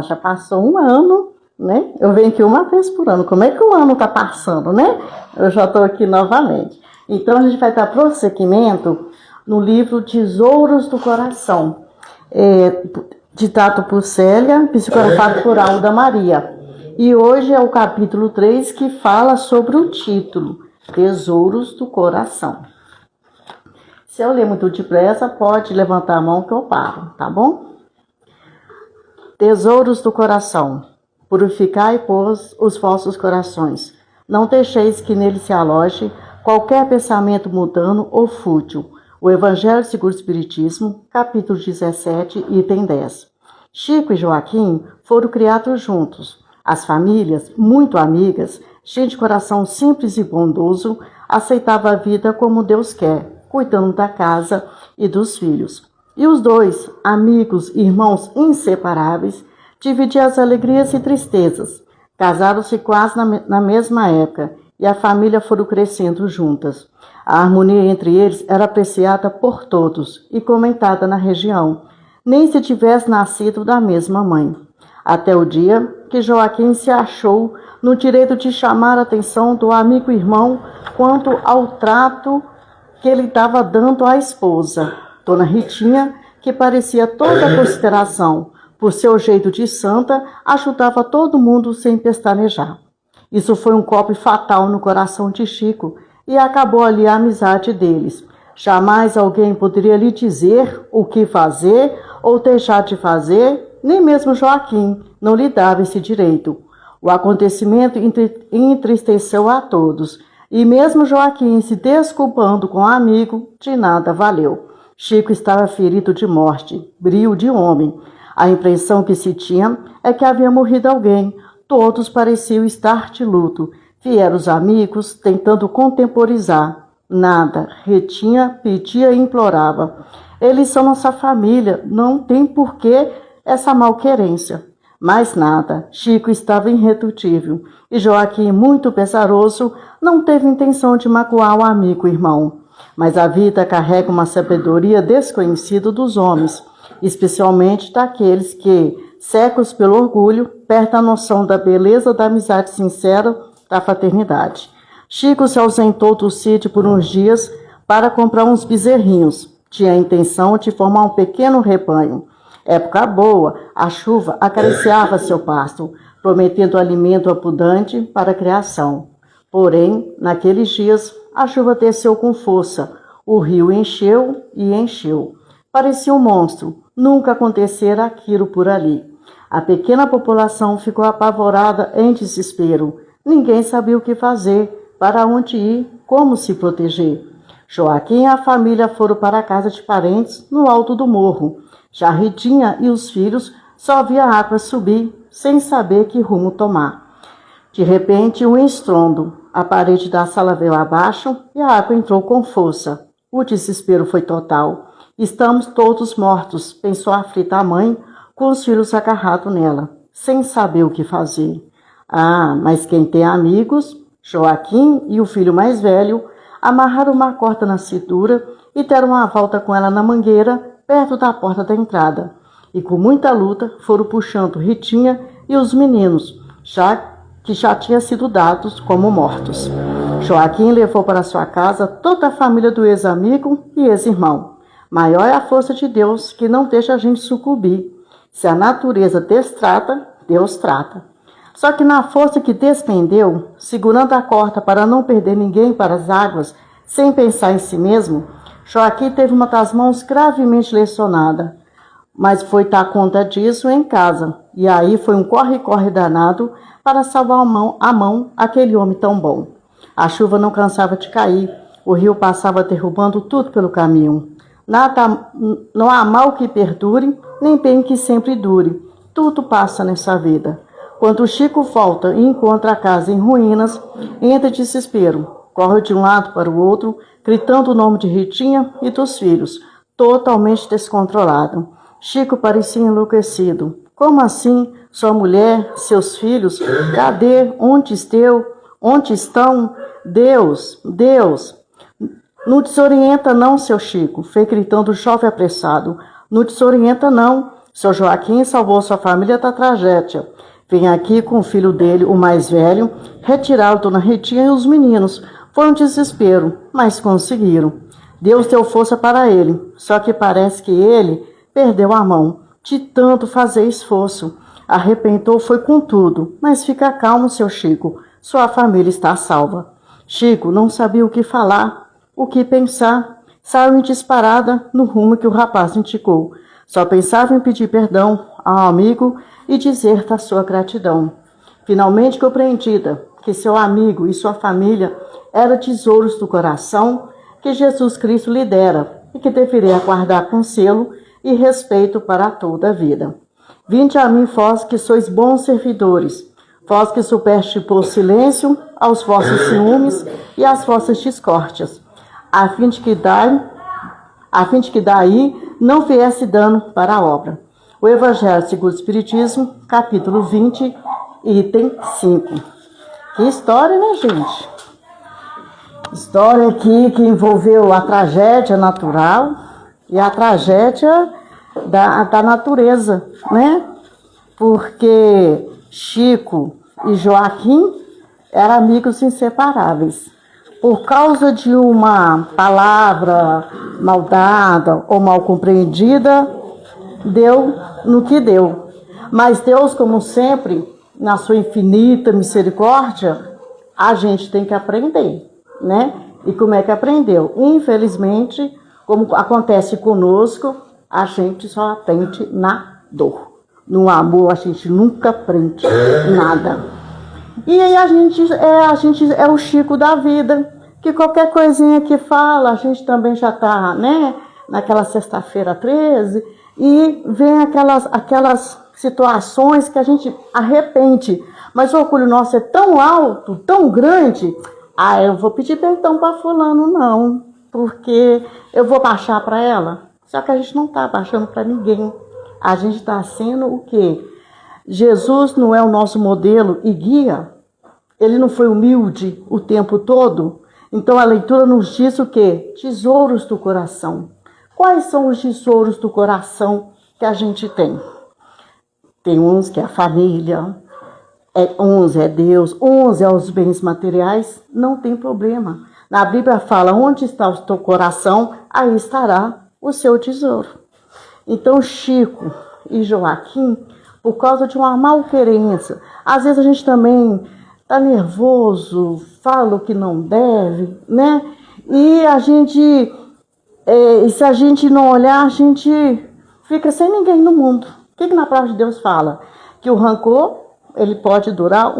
Já passou um ano, né? Eu venho aqui uma vez por ano. Como é que o ano está passando, né? Eu já estou aqui novamente. Então, a gente vai dar prosseguimento no livro Tesouros do Coração, ditado por Célia, psicografado por Alda Maria. E hoje é o capítulo 3 que fala sobre o título, Tesouros do Coração. Se eu ler muito depressa, pode levantar a mão que eu paro, tá bom? Tesouros do coração, purificai, pois, os vossos corações. Não deixeis que nele se aloje qualquer pensamento mundano ou fútil. O Evangelho segundo o Espiritismo, capítulo 17, item 10. Chico e Joaquim foram criados juntos. As famílias, muito amigas, cheias de coração simples e bondoso, aceitavam a vida como Deus quer, cuidando da casa e dos filhos. E os dois, amigos e irmãos inseparáveis, dividiam as alegrias e tristezas. Casaram-se quase na mesma época e a família foram crescendo juntas. A harmonia entre eles era apreciada por todos e comentada na região, nem se tivesse nascido da mesma mãe. Até o dia que Joaquim se achou no direito de chamar a atenção do amigo irmão quanto ao trato que ele estava dando à esposa, Dona Ritinha, que parecia toda a consideração. Por seu jeito de santa, ajudava todo mundo sem pestanejar. Isso foi um golpe fatal no coração de Chico e acabou ali a amizade deles. Jamais alguém poderia lhe dizer o que fazer ou deixar de fazer, nem mesmo Joaquim não lhe dava esse direito. O acontecimento entristeceu a todos, e mesmo Joaquim se desculpando com o amigo, de nada valeu. Chico estava ferido de morte, brio de homem. A impressão que se tinha é que havia morrido alguém. Todos pareciam estar de luto. Vieram os amigos tentando contemporizar. Nada. Ritinha pedia e implorava. Eles são nossa família, não tem porquê essa malquerência. Mas nada. Chico estava irredutível. E Joaquim, muito pesaroso, não teve intenção de magoar o amigo irmão. Mas a vida carrega uma sabedoria desconhecida dos homens, especialmente daqueles que, cegos pelo orgulho, perdem a noção da beleza da amizade sincera, da fraternidade. Chico se ausentou do sítio por uns dias para comprar uns bezerrinhos. Tinha a intenção de formar um pequeno rebanho. Época boa, a chuva acariciava seu pasto, prometendo alimento abundante para a criação. Porém, naqueles dias, a chuva desceu com força. O rio encheu e encheu. Parecia um monstro. Nunca acontecera aquilo por ali. A pequena população ficou apavorada em desespero. Ninguém sabia o que fazer, para onde ir, como se proteger. Joaquim e a família foram para a casa de parentes no alto do morro. Já Ritinha e os filhos só via a água subir, sem saber que rumo tomar. De repente, um estrondo. A parede da sala veio abaixo e a água entrou com força. O desespero foi total. Estamos todos mortos, pensou a aflita a mãe, com os filhos agarrados nela, sem saber o que fazer. Mas quem tem amigos, Joaquim e o filho mais velho, amarraram uma corda na cintura e deram uma volta com ela na mangueira, perto da porta da entrada. E com muita luta foram puxando Ritinha e os meninos, que já tinham sido dados como mortos. Joaquim levou para sua casa toda a família do ex-amigo e ex-irmão. Maior é a força de Deus que não deixa a gente sucumbir. Se a natureza destrata, Deus trata. Só que na força que despendeu, segurando a corda para não perder ninguém para as águas, sem pensar em si mesmo, Joaquim teve uma das mãos gravemente lesionada. Mas foi dar conta disso em casa. E aí foi um corre-corre danado para salvar a mão aquele homem tão bom. A chuva não cansava de cair. O rio passava derrubando tudo pelo caminho. Não há mal que perdure, nem bem que sempre dure. Tudo passa nessa vida. Quando Chico volta e encontra a casa em ruínas, entra em desespero. Corre de um lado para o outro, gritando o nome de Ritinha e dos filhos, totalmente descontrolado. Chico parecia enlouquecido. Como assim? Sua mulher, seus filhos? Cadê? Onde estão? Deus! Não desorienta não, seu Chico, foi gritando o jovem apressado. Não desorienta não. Seu Joaquim salvou sua família da tragédia. Vem aqui com o filho dele, o mais velho, retiraram Dona Ritinha e os meninos. Foi um desespero, mas conseguiram. Deus deu força para ele, só que parece que ele perdeu a mão de tanto fazer esforço. Arrebentou foi com tudo, mas fica calmo, seu Chico, sua família está salva. Chico não sabia o que falar, o que pensar, saiu em disparada no rumo que o rapaz indicou. Só pensava em pedir perdão ao amigo e dizer da sua gratidão. Finalmente compreendida que seu amigo e sua família eram tesouros do coração que Jesus Cristo lhe dera e que deveria guardar com zelo e respeito para toda a vida. Vinde a mim, vós que sois bons servidores, vós que supeste por silêncio aos vossos ciúmes e às vossas discórdias, a fim de que daí não viesse dano para a obra. O Evangelho segundo o Espiritismo, capítulo 20, item 5. Que história, né, gente? História aqui que envolveu a tragédia natural e a tragédia da natureza, né? Porque Chico e Joaquim eram amigos inseparáveis. Por causa de uma palavra mal dada ou mal compreendida, deu no que deu. Mas Deus, como sempre, na sua infinita misericórdia, a gente tem que aprender, né? E como é que aprendeu? Infelizmente, como acontece conosco, a gente só aprende na dor. No amor, a gente nunca aprende nada. E aí a gente é o Chico da vida, que qualquer coisinha que fala, a gente também já está, né, naquela sexta-feira 13, e vem aquelas situações que a gente arrepende. Mas o orgulho nosso é tão alto, tão grande, eu vou pedir perdão para fulano, não, porque eu vou baixar para ela. Só que a gente não está baixando para ninguém. A gente está sendo o quê? Jesus não é o nosso modelo e guia. Ele não foi humilde o tempo todo. Então a leitura nos diz o quê? Tesouros do coração. Quais são os tesouros do coração que a gente tem? Tem uns que é a família, uns é Deus, uns é os bens materiais. Não tem problema. Na Bíblia fala, onde está o teu coração, aí estará o seu tesouro. Então Chico e Joaquim, por causa de uma malquerença, às vezes a gente também está nervoso, fala o que não deve, né? E a gente, se a gente não olhar, a gente fica sem ninguém no mundo. O que na palavra de Deus fala? Que o rancor, ele pode durar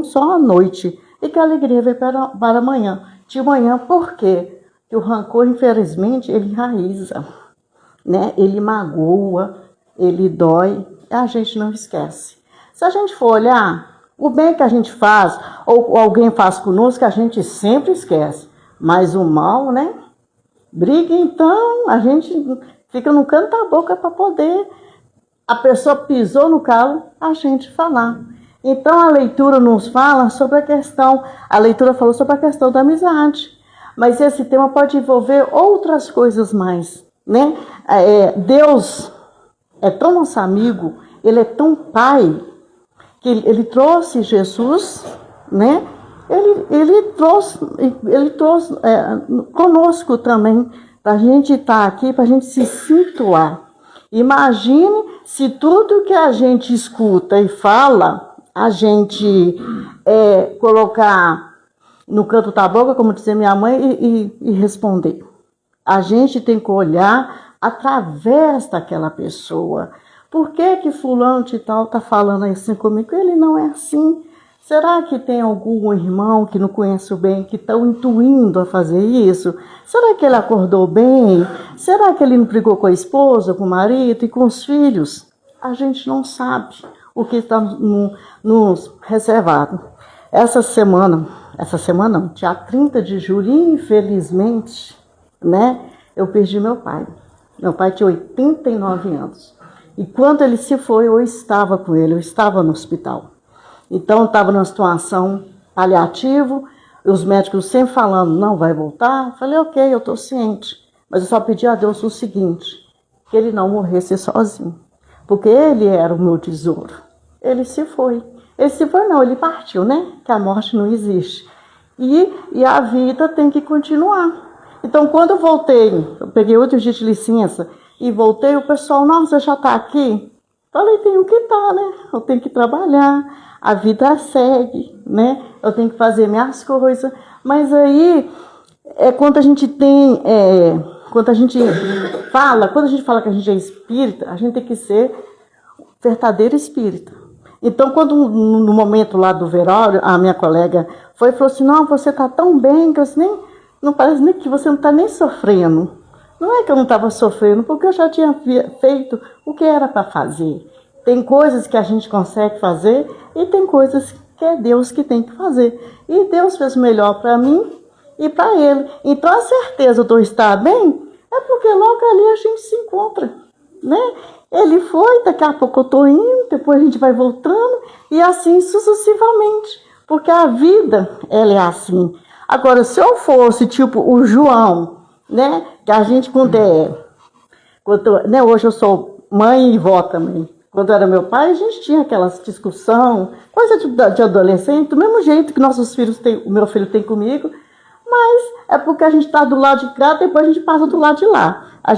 só uma noite, e que a alegria vem para amanhã. De manhã, por quê? Que o rancor, infelizmente, ele enraiza, né? Ele magoa, ele dói, e a gente não esquece. Se a gente for olhar, o bem que a gente faz, ou alguém faz conosco, a gente sempre esquece. Mas o mal, né? Briga, então, a gente fica no canto da boca para poder, a pessoa pisou no calo, a gente falar. Então a leitura nos fala sobre a leitura falou sobre a questão da amizade. Mas esse tema pode envolver outras coisas mais, né? Deus é tão nosso amigo, ele é tão pai, que ele trouxe Jesus, né? Ele trouxe conosco também, para a gente estar aqui, para a gente se situar. Imagine se tudo que a gente escuta e fala, a gente colocar no canto da boca, como dizia minha mãe, e responder. A gente tem que olhar através daquela pessoa. Por que fulano de tal está falando assim comigo? Ele não é assim. Será que tem algum irmão que não conheço bem, que está intuindo a fazer isso? Será que ele acordou bem? Será que ele não brigou com a esposa, com o marido e com os filhos? A gente não sabe o que está nos reservado. Essa semana não, dia 30 de julho, infelizmente, né, eu perdi meu pai. Meu pai tinha 89 anos. E quando ele se foi, eu estava com ele, eu estava no hospital. Então, estava numa situação paliativa, os médicos sempre falando, não vai voltar. Falei, ok, eu estou ciente. Mas eu só pedi a Deus o seguinte, que ele não morresse sozinho. porque ele era o meu tesouro. Ele se foi. Ele se foi não, ele partiu, né? Que a morte não existe. E a vida tem que continuar. Então, quando eu voltei, eu peguei outro dia de licença e voltei, o pessoal, nossa, você já está aqui? Falei, tenho que estar, né? Eu tenho que trabalhar, a vida segue, né? Eu tenho que fazer minhas coisas. Mas aí, quando a gente quando a gente fala que a gente é espírita, a gente tem que ser verdadeiro espírita. Então, quando no momento lá do velório, a minha colega foi e falou assim, não, você está tão bem que você não parece nem que você não está nem sofrendo. Não é que eu não estava sofrendo, porque eu já tinha feito o que era para fazer. Tem coisas que a gente consegue fazer e tem coisas que é Deus que tem que fazer. E Deus fez o melhor para mim e para ele. Então, a certeza de eu estar bem é porque logo ali a gente se encontra, né? Ele foi, daqui a pouco eu estou indo, depois a gente vai voltando e assim sucessivamente. Porque a vida, ela é assim. Agora, se eu fosse tipo o João, né? Que a gente né, hoje eu sou mãe e vó também. Quando era meu pai, a gente tinha aquelas discussão, coisa de adolescente, do mesmo jeito que nossos filhos têm, o meu filho tem comigo, mas é porque a gente está do lado de cá, depois a gente passa do lado de lá. A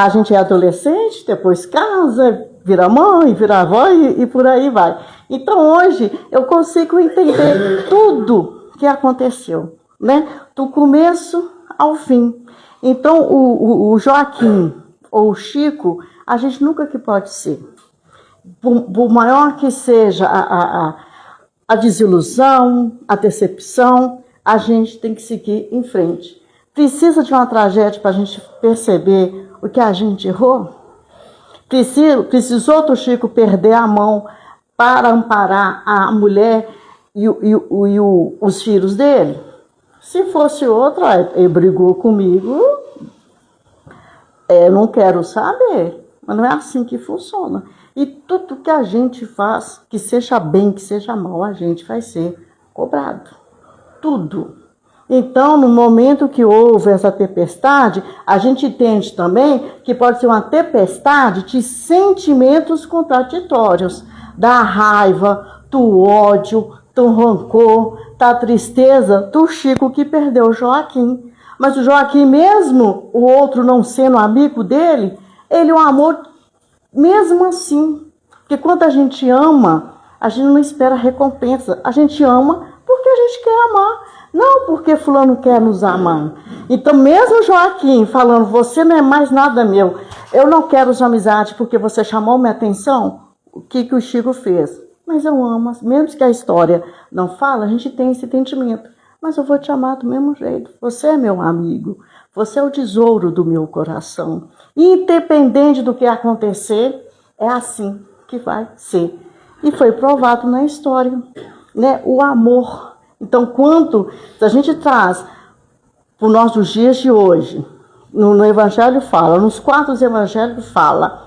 gente é adolescente, depois casa, vira mãe, vira avó e por aí vai. Então hoje eu consigo entender tudo que aconteceu, né? Do começo ao fim. Então o Joaquim ou o Chico, a gente nunca que pode ser. Por maior que seja a desilusão, a decepção, a gente tem que seguir em frente. Precisa de uma tragédia para a gente perceber o que a gente errou? Precisou do Chico perder a mão para amparar a mulher e os filhos dele? Se fosse outro, ele brigou comigo, eu não quero saber. Mas não é assim que funciona. E tudo que a gente faz, que seja bem, que seja mal, a gente vai ser cobrado. Tudo. Então, no momento que houve essa tempestade, a gente entende também que pode ser uma tempestade de sentimentos contraditórios, da raiva, do ódio, do rancor, da tristeza do Chico que perdeu o Joaquim. Mas o Joaquim, mesmo o outro não sendo amigo dele, ele o amou mesmo assim. Porque quando a gente ama, a gente não espera recompensa. A gente ama porque a gente quer amar. Não porque fulano quer nos amar. Então, mesmo Joaquim falando, você não é mais nada meu, eu não quero sua amizade porque você chamou minha atenção, o que o Chico fez? Mas eu amo, mesmo que a história não fala, a gente tem esse sentimento. Mas eu vou te amar do mesmo jeito. Você é meu amigo, você é o tesouro do meu coração. Independente do que acontecer, é assim que vai ser. E foi provado na história, né? O amor. Então, se a gente traz para os nossos dias de hoje, no Evangelho fala, nos 4 Evangelhos fala,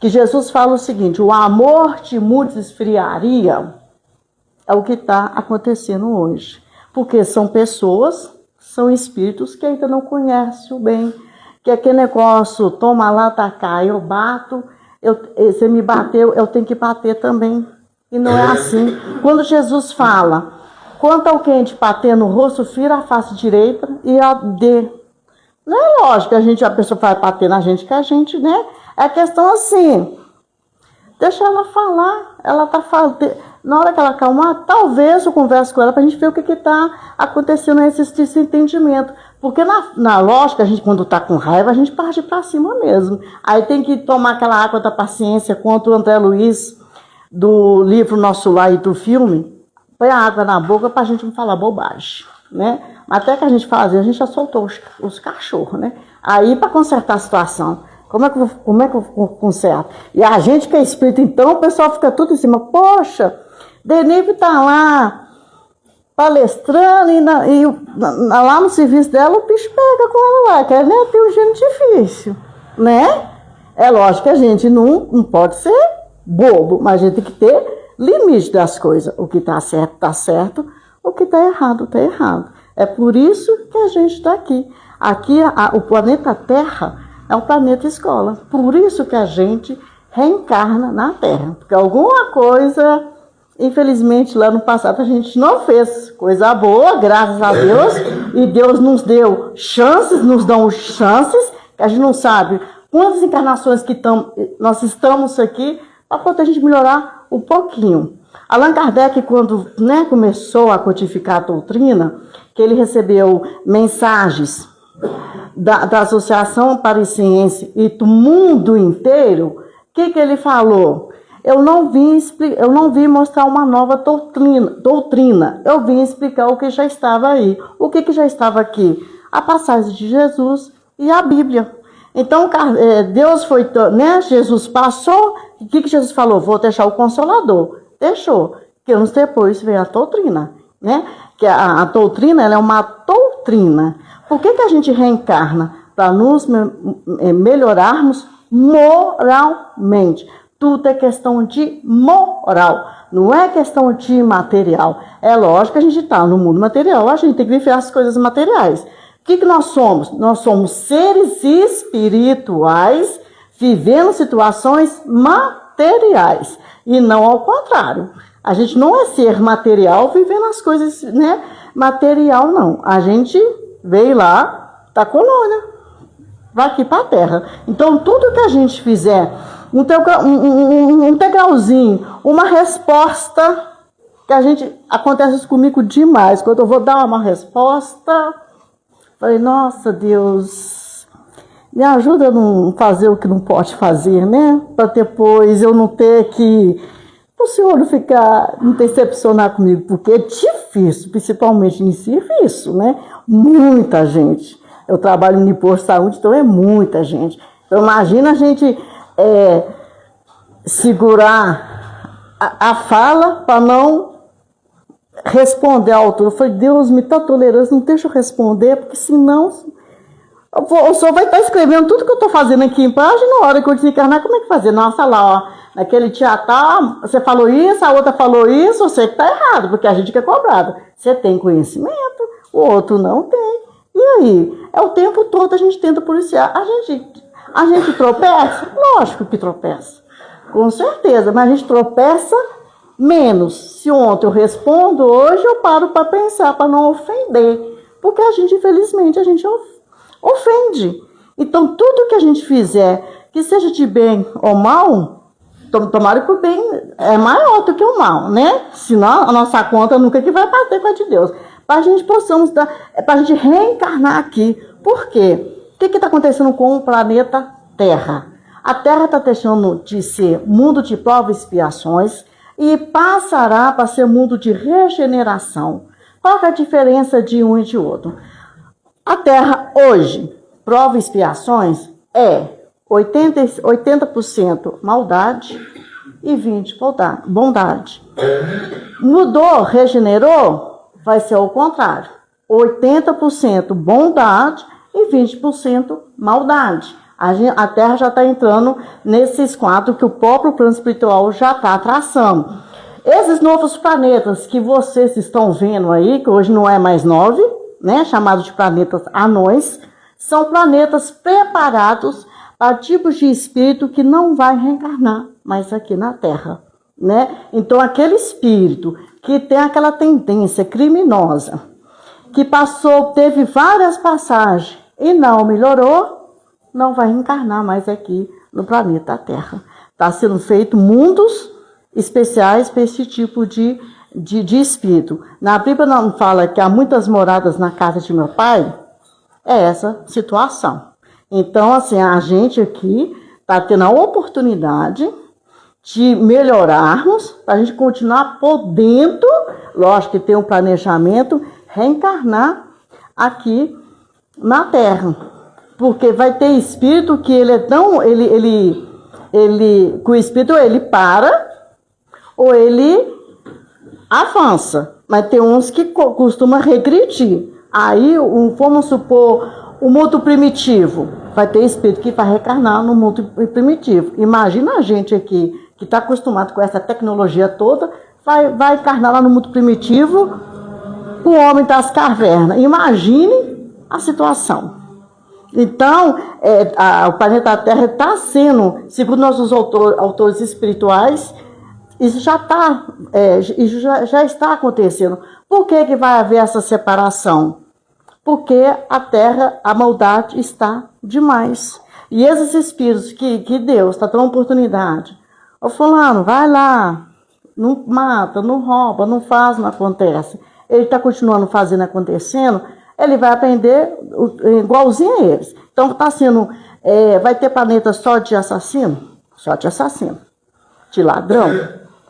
que Jesus fala o seguinte, o amor de muitos esfriaria, é o que está acontecendo hoje. Porque são pessoas, são espíritos que ainda não conhecem o bem, que aquele negócio, toma lá, tá cá, eu bato, você me bateu, eu tenho que bater também. E não é assim. Quando Jesus fala, quanto alguém te bater no rosto, vira a face direita e a dê. Não é lógico que a pessoa vai bater na gente, que a gente, né? É questão assim, deixa ela falar, ela tá falando. Na hora que ela acalmar, talvez eu converse com ela para a gente ver o que está acontecendo nesse desentendimento. Porque na lógica, a gente quando está com raiva, a gente parte para cima mesmo. Aí tem que tomar aquela água da paciência, contra o André Luiz, do livro Nosso Lar e do filme, põe a água na boca para a gente não falar bobagem, né? Mas até que a gente fazia, a gente já soltou os cachorros, né? Aí para consertar a situação, como é que eu conserto? E a gente que é espírito, então, o pessoal fica tudo em cima, poxa, Denise está lá palestrando e lá no serviço dela o bicho pega com ela lá, que ela tem um gênio difícil, né? É lógico que a gente não pode ser bobo, mas a gente tem que ter limite das coisas. O que está certo, o que está errado. É por isso que a gente está aqui. Aqui, o planeta Terra é um planeta escola. Por isso que a gente reencarna na Terra. Porque alguma coisa, infelizmente, lá no passado a gente não fez coisa boa, graças a Deus, e Deus nos deu chances, nos dão chances, que a gente não sabe quantas encarnações que nós estamos aqui, para poder a gente melhorar um pouquinho. Allan Kardec, quando começou a codificar a doutrina, que ele recebeu mensagens da Associação Parisiense e do mundo inteiro, o que ele falou? Eu não vim mostrar uma nova doutrina, eu vim explicar o que já estava aí. O que já estava aqui? A passagem de Jesus e a Bíblia. Então, Deus foi, Jesus passou, o que Jesus falou? Vou deixar o Consolador. Deixou, que anos depois veio a doutrina, Que a doutrina, ela é uma doutrina. Por que a gente reencarna? Para nos melhorarmos moralmente. Tudo é questão de moral, não é questão de material. É lógico que a gente está no mundo material, a gente tem que viver as coisas materiais. O que nós somos? Nós somos seres espirituais vivendo situações materiais. E não ao contrário. A gente não é ser material vivendo as coisas, material não. A gente veio lá da colônia, vai aqui para a Terra. Então, tudo que a gente fizer, um degrauzinho, uma resposta, acontece isso comigo demais. Quando eu vou dar uma resposta, falei, nossa Deus, me ajuda a não fazer o que não pode fazer, Para depois eu não ter que, o senhor não decepcionar comigo, porque é difícil, principalmente em serviço, Muita gente. Eu trabalho no posto de saúde, então é muita gente. Então imagina a gente segurar a fala para não responder à altura. Eu falei, Deus, me dá tolerância, não deixa eu responder, porque senão o senhor vai estar escrevendo tudo que eu estou fazendo aqui embaixo, na hora que eu desencarnar, como é que fazer? Nossa, lá, naquele teatro, você falou isso, a outra falou isso, você que está errado, porque a gente que é cobrado. Você tem conhecimento, o outro não tem. E aí? É o tempo todo a gente tenta policiar. A gente tropeça? Lógico que tropeça. Com certeza, mas a gente tropeça menos. Se ontem eu respondo, hoje eu paro para pensar, para não ofender. Porque infelizmente, a gente ofende. Então, tudo que a gente fizer, que seja de bem ou mal, tomara que o bem é maior do que o mal, Senão a nossa conta nunca que vai bater com a de Deus. Para a gente para a gente reencarnar aqui. Por quê? O que está acontecendo com o planeta Terra? A Terra está deixando de ser mundo de provas e expiações e passará para ser mundo de regeneração. Qual é a diferença de um e de outro? A Terra hoje, provas e expiações, é 80% maldade e 20% bondade. Mudou, regenerou? Vai ser o contrário. 80% bondade e 20% maldade. A Terra já está entrando nesses quadros que o próprio plano espiritual já está traçando. Esses novos planetas que vocês estão vendo aí, que hoje não é mais 9, chamados de planetas anões, são planetas preparados para tipos de espírito que não vai reencarnar mais aqui na Terra. Então, aquele espírito que tem aquela tendência criminosa, que teve várias passagens e não melhorou, não vai reencarnar mais aqui no planeta Terra. Está sendo feito mundos especiais para esse tipo de espírito. Na Bíblia não fala que há muitas moradas na casa de meu pai? É essa situação. Então, assim, a gente aqui está tendo a oportunidade de melhorarmos, para a gente continuar podendo, lógico que tem um planejamento, reencarnar aqui na Terra. Porque vai ter espírito que ele é tão, que o espírito ele para ou ele avança. Mas tem uns que costumam regredir. Aí, vamos supor, o mundo primitivo. Vai ter espírito que vai reencarnar no mundo primitivo. Imagina a gente aqui, que está acostumado com essa tecnologia toda, vai encarnar lá no mundo primitivo, o homem das cavernas. Imagine a situação. Então, o planeta Terra está sendo, segundo nossos autores espirituais, isso já está acontecendo. Por que vai haver essa separação? Porque a Terra, a maldade está demais. E esses espíritos que Deus está dando oportunidade. Ô fulano, vai lá, não mata, não rouba, não faz, não acontece. Ele está continuando fazendo, acontecendo, ele vai aprender igualzinho a eles. Então está sendo, vai ter planeta só de assassino? Só de assassino. De ladrão?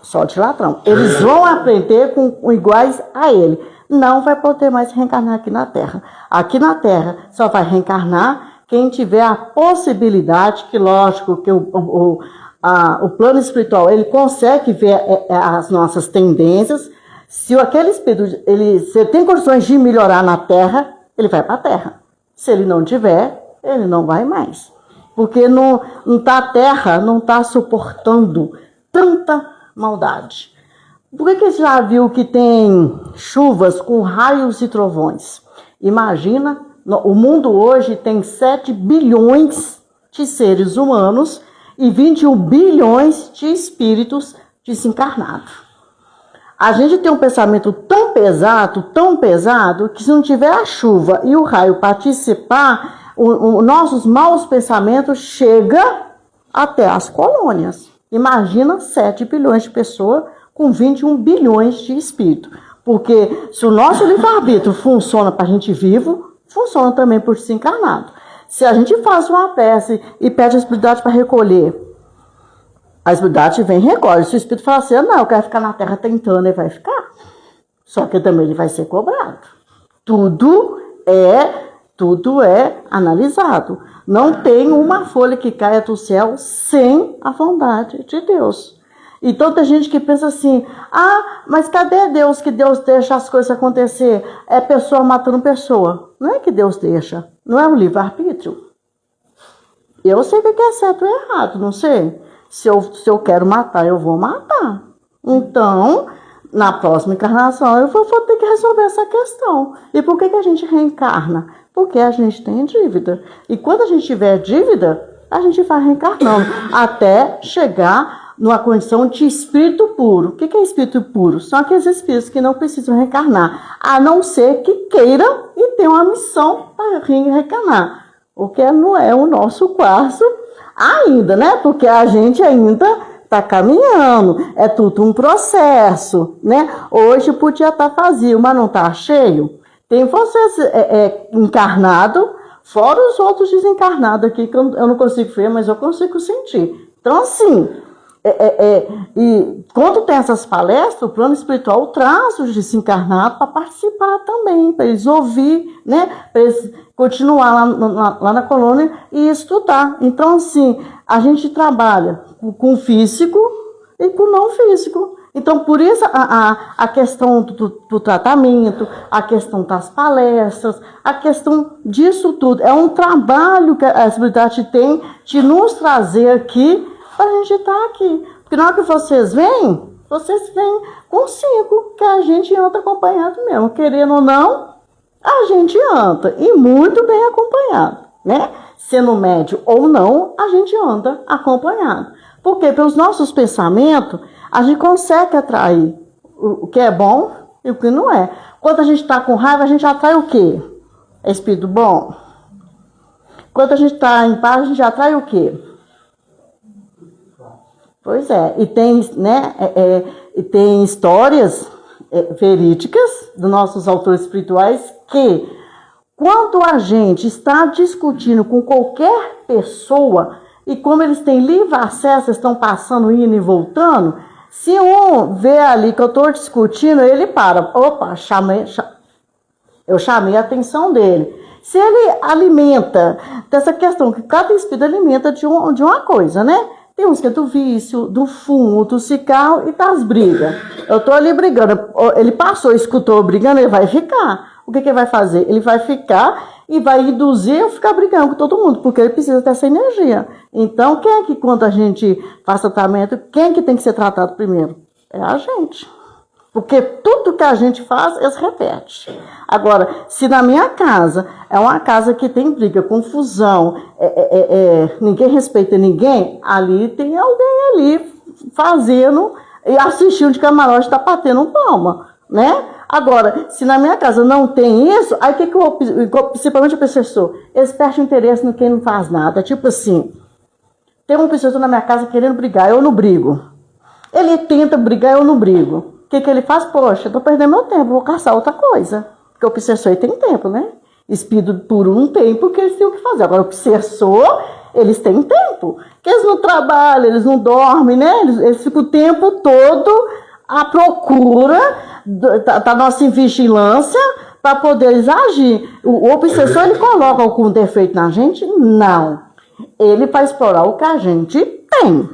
Só de ladrão. Eles vão aprender com iguais a ele. Não vai poder mais reencarnar aqui na Terra. Aqui na Terra só vai reencarnar quem tiver a possibilidade, que lógico que o plano espiritual ele consegue ver as nossas tendências. Se aquele espírito se tem condições de melhorar na Terra, ele vai para a Terra. Se ele não tiver, ele não vai mais. Porque a Terra não está suportando tanta maldade. Por que você já viu que tem chuvas com raios e trovões? Imagina, o mundo hoje tem 7 bilhões de seres humanos e 21 bilhões de espíritos desencarnados. A gente tem um pensamento tão pesado, que se não tiver a chuva e o raio participar, nossos maus pensamentos chegam até as colônias. Imagina 7 bilhões de pessoas com 21 bilhões de espíritos. Porque se o nosso livre-arbítrio funciona para a gente vivo, funciona também por desencarnado. Se a gente faz uma prece e pede a espiritualidade para recolher, a espiritualidade vem e recolhe. Se o espírito fala assim, não, eu quero ficar na Terra tentando, ele vai ficar. Só que também ele vai ser cobrado. Tudo é analisado. Não tem uma folha que caia do céu sem a vontade de Deus. Então tem gente que pensa assim, mas cadê Deus que Deus deixa as coisas acontecer? É pessoa matando pessoa. Não é que Deus deixa, não é o livre-arbítrio. Eu sei o que é certo ou errado, não sei. Se eu quero matar, eu vou matar. Então, na próxima encarnação, eu vou ter que resolver essa questão. E por que a gente reencarna? Porque a gente tem dívida. E quando a gente tiver dívida, a gente vai reencarnando até chegar numa condição de espírito puro. O que é espírito puro? São aqueles espíritos que não precisam reencarnar, a não ser que queiram e tenham uma missão para reencarnar. O que não é o nosso caso ainda, né? Porque a gente ainda está caminhando, é tudo um processo, né? Hoje podia estar vazio, mas não está cheio. Tem vocês encarnados, fora os outros desencarnados aqui, que eu não consigo ver, mas eu consigo sentir. Então, assim, e quando tem essas palestras, o plano espiritual traz os desencarnados para participar também, para eles ouvir, né? Para eles continuar lá na colônia e estudar. Então, assim, a gente trabalha com físico e com não físico. Então, por isso a questão do tratamento, a questão das palestras, a questão disso tudo. É um trabalho que a espiritualidade tem de nos trazer aqui para a gente estar aqui. Porque na hora que vocês vêm consigo, que a gente anda acompanhado mesmo. Querendo ou não, a gente anda. E muito bem acompanhado, né? Sendo médio ou não, a gente anda acompanhado. Porque pelos nossos pensamentos, a gente consegue atrair o que é bom e o que não é. Quando a gente está com raiva, a gente atrai o quê? É espírito bom? Quando a gente está em paz, a gente atrai o quê? Pois é. E tem, né, e tem histórias verídicas dos nossos autores espirituais que, quando a gente está discutindo com qualquer pessoa, e como eles têm livre acesso, estão passando, indo e voltando, se um vê ali que eu estou discutindo, ele para. Opa, eu chamei a atenção dele. Se ele alimenta dessa questão, que cada espírito alimenta de uma coisa, né? Tem uns que é do vício, do fumo, do cigarro e das brigas. Eu estou ali brigando, ele passou, escutou brigando, ele vai ficar. O que ele vai fazer? Ele vai ficar e vai induzir eu ficar brigando com todo mundo, porque ele precisa dessa energia. Então, quem é que, quando a gente faz tratamento, quem é que tem que ser tratado primeiro? É a gente. Porque tudo que a gente faz, eles repetem. Agora, se na minha casa é uma casa que tem briga, confusão, ninguém respeita ninguém, ali tem alguém ali fazendo e assistindo de camarote, tá batendo palma, né? Agora, se na minha casa não tem isso, aí principalmente o professor, eles perdem interesse no quem não faz nada. Tipo assim, tem um professor na minha casa querendo brigar, eu não brigo. Ele tenta brigar, eu não brigo. O que ele faz? Poxa, eu tô perdendo meu tempo, vou caçar outra coisa. Porque o professor tem tempo, né? Espírito puro não tem, porque eles têm o que fazer. Agora, o professor, eles têm tempo. Porque eles não trabalham, eles não dormem, né? Eles ficam o tempo todo à procura da nossa vigilância para poder agir. O obsessor, ele coloca algum defeito na gente? Não. Ele vai explorar o que a gente tem.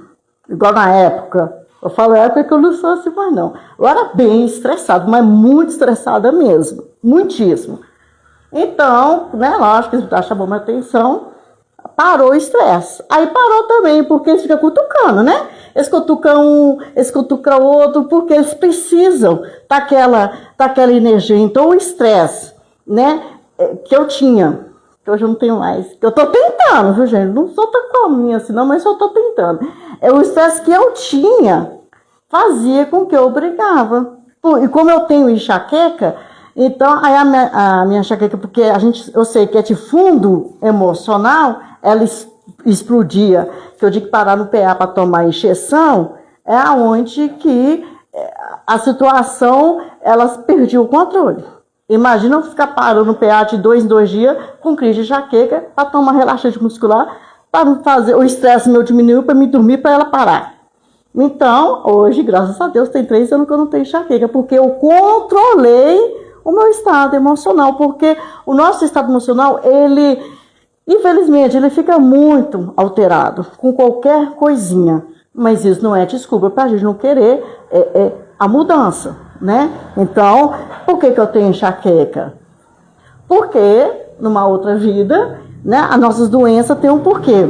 Igual na época. Eu falo época que eu não sou assim mais não. Eu era bem estressada, mas muito estressada mesmo. Muitíssimo. Então, né, lógico que isso chamou minha atenção. Parou o estresse. Aí parou também, porque eles ficam cutucando, né? Eles cutucam um, eles cutucam o outro, porque eles precisam daquela energia. Então, o estresse, né, que eu tinha, que hoje eu não tenho mais, que eu tô tentando, viu, gente? Não sou tão calminha assim, não, mas eu tô tentando. O estresse que eu tinha fazia com que eu brigava. E como eu tenho enxaqueca, então, aí a minha enxaqueca, porque eu sei que é de fundo emocional, ela explodia, que eu tinha que parar no PA para tomar injeção, é aonde que a situação, elas perdiam o controle. Imagina eu ficar parando no PA de 2 em 2 dias, com crise de enxaqueca, para tomar relaxante muscular, para fazer o estresse meu diminuiu, para me dormir, para ela parar. Então, hoje, graças a Deus, tem 3 anos que eu não tenho enxaqueca, porque eu controlei o meu estado emocional, porque o nosso estado emocional, ele, infelizmente, ele fica muito alterado com qualquer coisinha, mas isso não é desculpa para a gente não querer a mudança, né? Então, por que eu tenho enxaqueca? Porque, numa outra vida, né, as nossas doenças têm um porquê.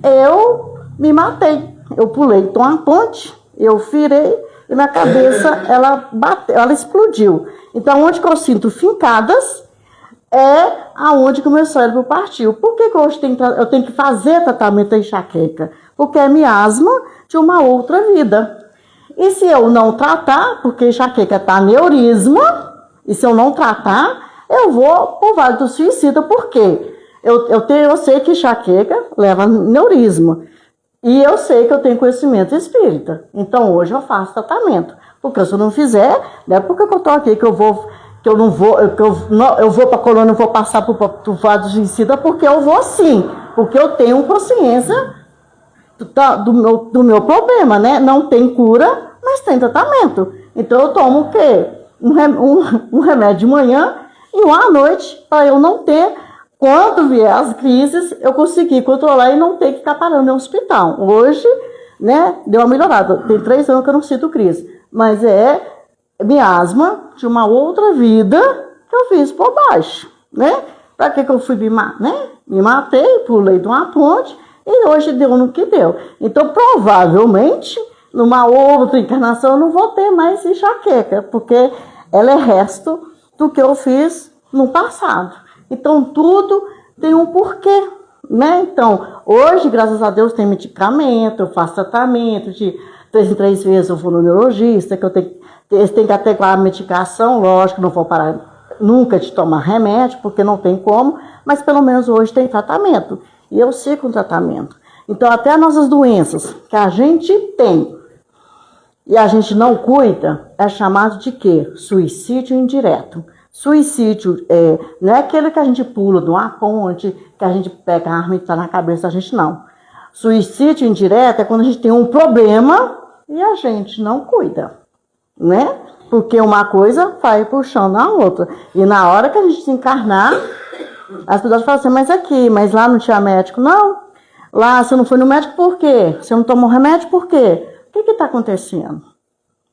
Eu me matei, eu pulei de uma ponte, eu virei, e minha cabeça, ela bateu, ela explodiu. Então, onde que eu sinto fincadas é aonde que o meu cérebro partiu. Por que hoje eu tenho que fazer tratamento da enxaqueca? Porque é miasma de uma outra vida. E se eu não tratar, porque enxaqueca está aneurisma, e se eu não tratar, eu vou pro vale do suicida. Por quê? Eu sei que enxaqueca leva a neurisma. E eu sei que eu tenho conhecimento espírita. Então, hoje eu faço tratamento. Porque se eu não fizer, não é porque eu estou aqui eu vou para a colônia, eu vou passar para o vale do suicida, porque eu vou sim. Porque eu tenho consciência do meu problema, né? Não tem cura, mas tem tratamento. Então, eu tomo o quê? Um remédio de manhã e um à noite, para eu não ter... Quando vier as crises, eu consegui controlar e não ter que ficar parando no hospital. Hoje, né, deu uma melhorada. Tem 3 anos que eu não sinto crise. Mas é miasma de uma outra vida que eu fiz por baixo, né? Para que eu fui me matei, pulei de uma ponte e hoje deu no que deu. Então, provavelmente, numa outra encarnação, eu não vou ter mais enxaqueca, porque ela é resto do que eu fiz no passado. Então, tudo tem um porquê, né? Então, hoje, graças a Deus, tem medicamento, eu faço tratamento, de 3 em 3 vezes eu vou no neurologista, eles têm que adequar a medicação, lógico, não vou parar nunca de tomar remédio, porque não tem como, mas pelo menos hoje tem tratamento, e eu sigo com tratamento. Então, até as nossas doenças que a gente tem e a gente não cuida, é chamado de quê? Suicídio indireto. Suicídio não é aquele que a gente pula de uma ponte, que a gente pega a arma e está na cabeça da gente, não. Suicídio indireto é quando a gente tem um problema e a gente não cuida, né? Porque uma coisa vai puxando a outra. E na hora que a gente se encarnar, as pessoas falam assim, mas lá não tinha médico? Não. Lá você não foi no médico por quê? Você não tomou remédio por quê? O que está acontecendo?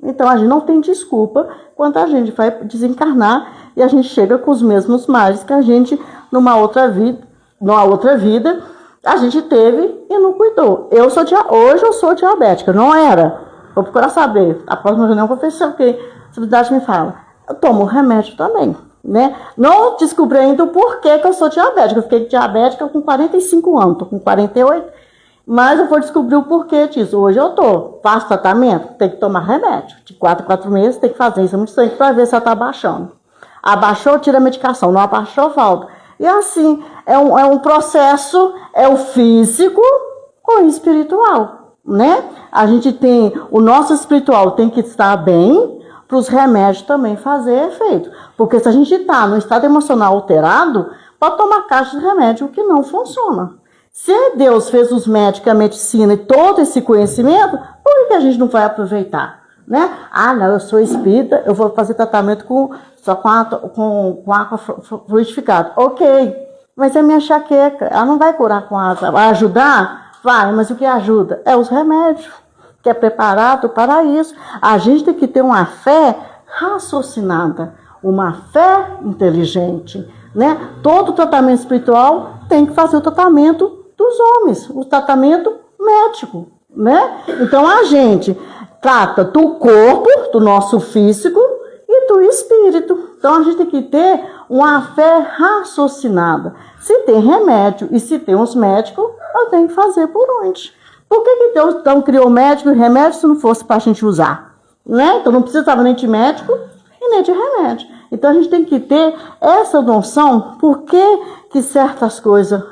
Então, a gente não tem desculpa quando a gente vai desencarnar e a gente chega com os mesmos males que a gente, numa outra vida, a gente teve e não cuidou. Hoje eu sou diabética, não era. vou procurar saber. A próxima reunião eu vou ver se o que a simplicidade me fala. Eu tomo remédio também, né? Não descobri ainda o porquê que eu sou diabética. Eu fiquei diabética com 45 anos, tô com 48, mas eu vou descobrir o porquê disso. Hoje eu faço tratamento, tem que tomar remédio. De 4 em 4 meses tem que fazer exame de sangue para ver se ela está abaixando. Abaixou, tira a medicação. Não abaixou, volta. E assim, é um processo, é o físico com o espiritual, né? A gente tem, o nosso espiritual tem que estar bem para os remédios também fazer efeito. Porque se a gente está no estado emocional alterado, pode tomar caixa de remédio que não funciona. Se Deus fez os médicos, a medicina e todo esse conhecimento, por que a gente não vai aproveitar? Né? Ah, não, eu sou espírita, eu vou fazer tratamento só com água fluidificada. Ok, mas é minha enxaqueca, ela não vai curar com água. Vai ajudar? Vai, mas o que ajuda? É os remédios, que é preparado para isso. A gente tem que ter uma fé raciocinada, uma fé inteligente. Né? Todo tratamento espiritual tem que fazer o tratamento dos homens, o tratamento médico. Né? Então a gente trata do corpo, do nosso físico e do espírito. Então a gente tem que ter uma fé raciocinada. Se tem remédio e se tem os médicos, eu tenho que fazer por onde? Por que Deus então criou médico e remédio se não fosse para a gente usar? Né? Então não precisava nem de médico e nem de remédio. Então a gente tem que ter essa noção, por que certas coisas,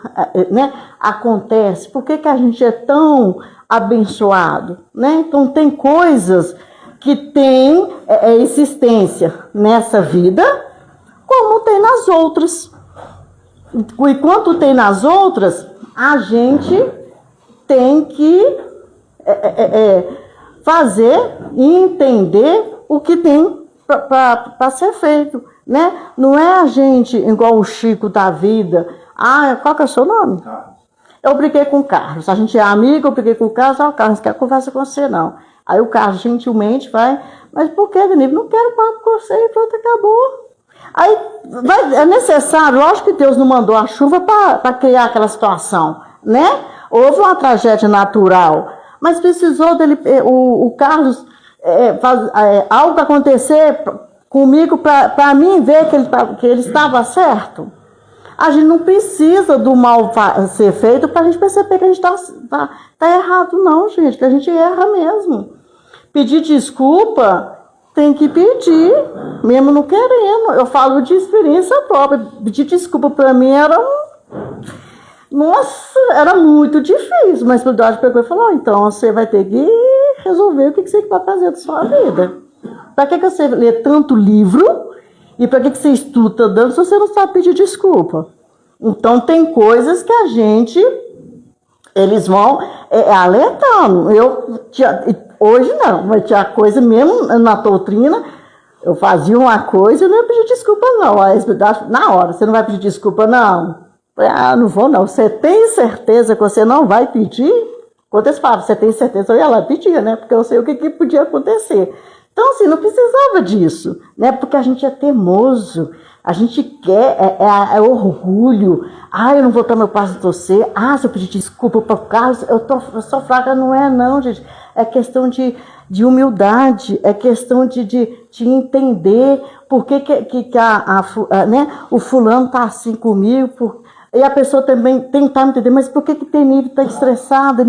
né, acontecem, por que a gente é tão abençoado, né? Então tem coisas que têm existência nessa vida, como tem nas outras. E quanto tem nas outras, a gente tem que fazer e entender o que tem para ser feito, né? Não é a gente igual o Chico da vida. Ah, qual que é o seu nome? Eu briguei com o Carlos. A gente é amigo, eu briguei com o Carlos. O Carlos não quer conversa com você, não. Aí o Carlos gentilmente vai, mas por que, Denise? Não quero papo com você e pronto, acabou. Aí é necessário, lógico que Deus não mandou a chuva para criar aquela situação, né? Houve uma tragédia natural, mas precisou dele, o Carlos, algo acontecer comigo para mim ver que ele estava certo. A gente não precisa do mal ser feito para a gente perceber que a gente tá errado, não, gente, que a gente erra mesmo. Pedir desculpa, tem que pedir, mesmo não querendo. Eu falo de experiência própria. Pedir desculpa para mim era muito difícil. Mas a espiritualidade pegou e falou, então você vai ter que resolver o que você vai fazer da sua vida. Para que você lê tanto livro e para que você estuda tanto se você não sabe pedir desculpa? Então tem coisas que eles vão alertando. Hoje não, mas tinha coisa mesmo na doutrina, eu fazia uma coisa e não ia pedir desculpa não. A espiritualidade, na hora, você não vai pedir desculpa não? Não vou não. Você tem certeza que você não vai pedir? Quando eles falavam, você tem certeza? Eu ia lá pedir, né? Porque eu sei o que podia acontecer. Então, assim, não precisava disso, né? Porque a gente é teimoso, a gente quer, é orgulho. Ah, eu não vou tomar meu passo de você. Ah, se eu pedir desculpa para o Carlos, eu sou fraca. Não é não, gente. É questão de humildade, é questão de entender por que né, o fulano está assim comigo, e a pessoa também tentar entender, mas por que tem nível, está estressada,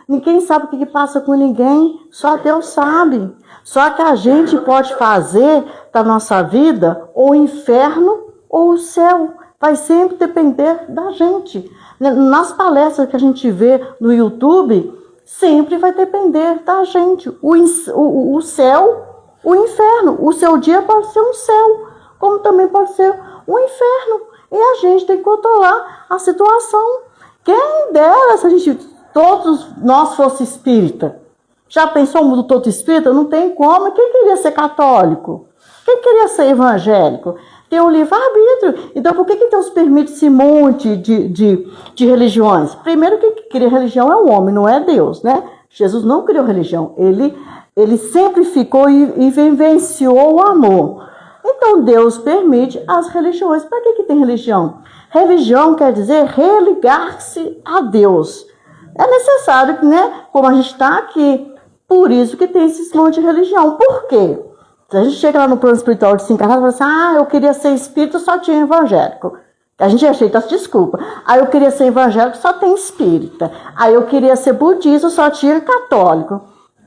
ninguém sabe o que passa com ninguém, só Deus sabe. Só que a gente pode fazer da nossa vida ou o inferno ou o céu, vai sempre depender da gente. Nas palestras que a gente vê no YouTube, sempre vai depender da gente. O céu, o inferno. O seu dia pode ser um céu, como também pode ser um inferno. E a gente tem que controlar a situação. Quem dera se todos nós fosse espírita. Já pensou o mundo todo espírita? Não tem como. Quem queria ser católico? Quem queria ser evangélico? Tem o livre-arbítrio. Então, por que Deus permite esse monte de religiões? Primeiro, quem cria religião é o homem, não é Deus, né? Jesus não criou religião. Ele sempre ficou e vivenciou o amor. Então, Deus permite as religiões. Para que tem religião? Religião quer dizer religar-se a Deus. É necessário, né? Como a gente está aqui, Por isso que tem esses monte de religião. Por quê? Se a gente chega lá no plano espiritual de 5 anos e fala assim, eu queria ser espírita, só tinha evangélico. A gente aceita as desculpas. Aí eu queria ser evangélico, só tem espírita. Aí eu queria ser budista, só tinha católico.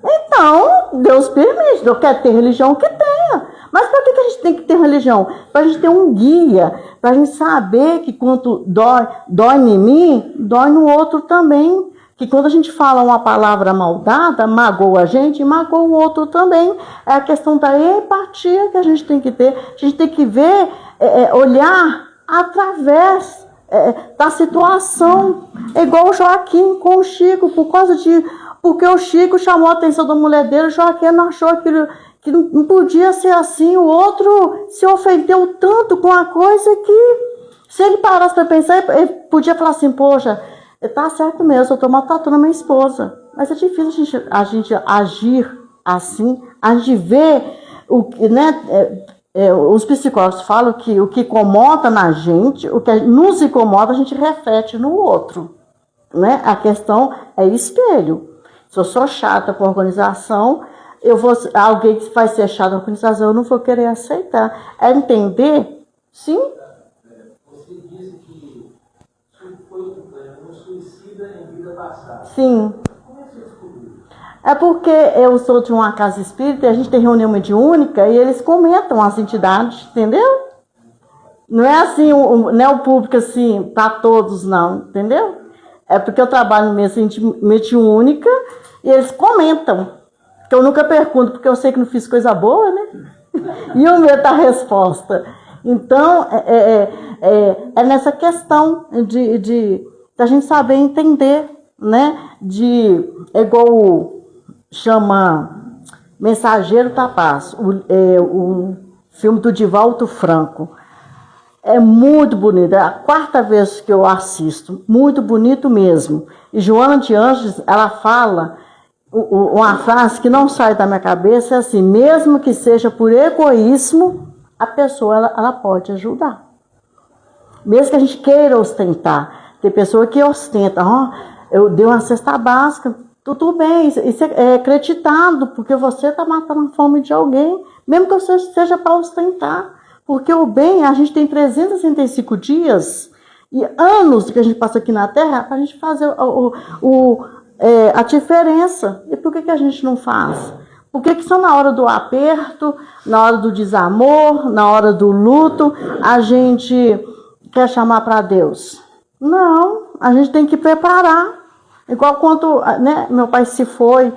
Então, Deus permite. Deus quer ter religião, que tenha. Mas para que a gente tem que ter religião? Para a gente ter um guia, para a gente saber que quando dói em mim, dói no outro também. Que quando a gente fala uma palavra maldada, magoa a gente e magoa o outro também. É a questão da empatia que a gente tem que ter. A gente tem que ver, olhar através da situação. É igual o Joaquim com o Chico, porque o Chico chamou a atenção da mulher dele, o Joaquim não achou aquilo, que não podia ser assim. O outro se ofendeu tanto com a coisa que, se ele parasse para pensar, ele podia falar assim, poxa, tá certo mesmo, eu tô maltratando a minha esposa. Mas é difícil a gente agir assim, a gente vê o que, né? Os psicólogos falam que o que incomoda na gente, o que nos incomoda, a gente reflete no outro. Né? A questão é espelho. Se eu sou chata com a organização, alguém que vai ser chato com a organização, eu não vou querer aceitar. É entender, sim. Você disse que foi um suicida em vida passada. Sim. Como é que você descobriu? É porque eu sou de uma casa espírita e a gente tem reunião mediúnica e eles comentam as entidades, entendeu? Não é assim, não é o público assim, para todos não, entendeu? É porque eu trabalho no mesa mediúnica e eles comentam. Que eu nunca pergunto, porque eu sei que não fiz coisa boa, né? E o medo da resposta. Então, é nessa questão de a gente saber entender, né? É igual chama Mensageiro da Paz, o filme do Divaldo Franco. É muito bonito, é a 4ª vez que eu assisto, muito bonito mesmo. E Joana de Anjos, ela fala uma frase que não sai da minha cabeça, é assim, mesmo que seja por egoísmo, a pessoa ela pode ajudar. Mesmo que a gente queira ostentar. Tem pessoa que ostenta, eu dei uma cesta básica, tudo bem, isso é acreditado, porque você está matando a fome de alguém, mesmo que você seja para ostentar. Porque o bem, a gente tem 365 dias e anos que a gente passa aqui na Terra para a gente fazer a diferença. E por que a gente não faz? Por que só na hora do aperto, na hora do desamor, na hora do luto, a gente quer chamar para Deus? Não, a gente tem que preparar. Igual quando, né, meu pai se foi,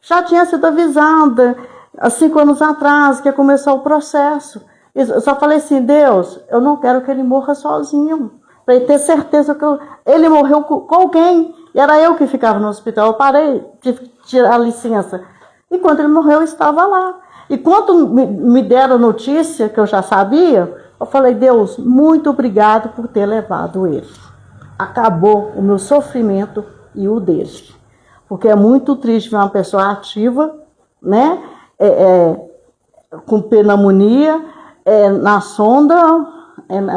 já tinha sido avisada há 5 anos atrás que ia começar o processo. Eu só falei assim, Deus, eu não quero que ele morra sozinho. Para ele ter certeza que ele morreu com alguém. E era eu que ficava no hospital. Eu parei de tirar a licença. E quando ele morreu, eu estava lá. E quando me deram notícia, que eu já sabia, eu falei, Deus, muito obrigado por ter levado ele. Acabou o meu sofrimento e o dele. Porque é muito triste ver uma pessoa ativa, né? Com pneumonia, na sonda